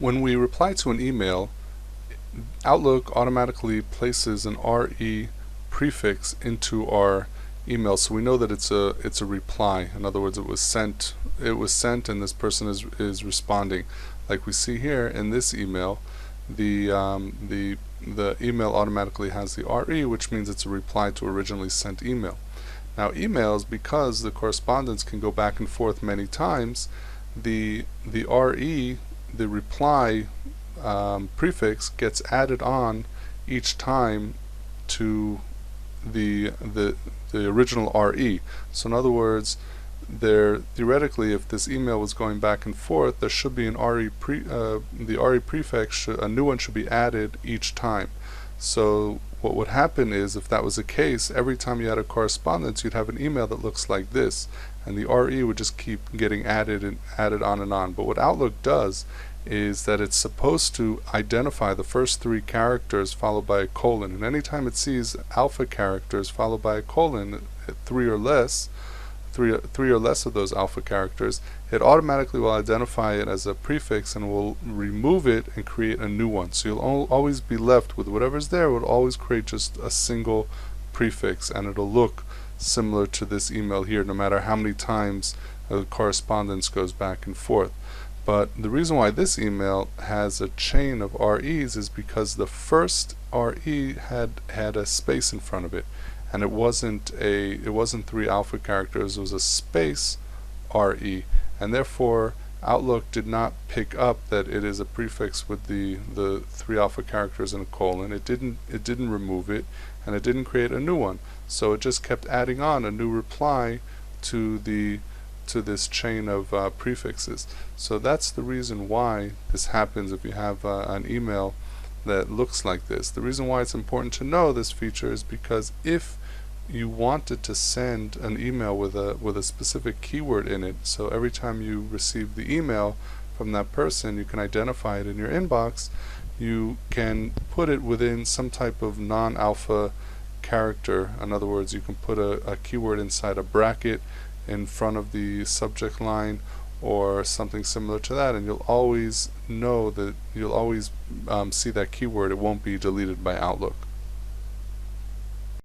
When we reply to an email, Outlook automatically places an RE prefix into our email, so we know that it's a reply. In other words, it was sent and this person is responding. Like we see here in this email, the email automatically has the RE, which means it's a reply to originally sent email. Now emails, because the correspondence can go back and forth many times, the RE, the reply prefix, gets added on each time to the original RE. So in other words, theoretically, if this email was going back and forth, there should be an the RE prefix, a new one should be added each time. So what would happen is, if that was the case, every time you had a correspondence, you'd have an email that looks like this, and the RE would just keep getting added and added on and on. But what Outlook does is that it's supposed to identify the first 3 characters followed by a colon, and anytime it sees alpha characters followed by a colon, 3 or less of those alpha characters, it automatically will identify it as a prefix and will remove it and create a new one. So you'll always be left with whatever's there. It will always create just a single prefix, and it'll look similar to this email here, no matter how many times the correspondence goes back and forth. But the reason why this email has a chain of REs is because the first RE had a space in front of it, and it wasn't 3 alpha characters, it was a space RE, and therefore Outlook did not pick up that it is a prefix with the 3 alpha characters and a colon. It didn't remove it, and it didn't create a new one. So it just kept adding on a new reply to this chain of prefixes. So that's the reason why this happens if you have an email that looks like this. The reason why it's important to know this feature is because if you wanted to send an email with a specific keyword in it, so every time you receive the email from that person, you can identify it in your inbox, you can put it within some type of non-alpha character. In other words, you can put a keyword inside a bracket in front of the subject line or something similar to that, and you'll always know that you'll always see that keyword. It won't be deleted by Outlook.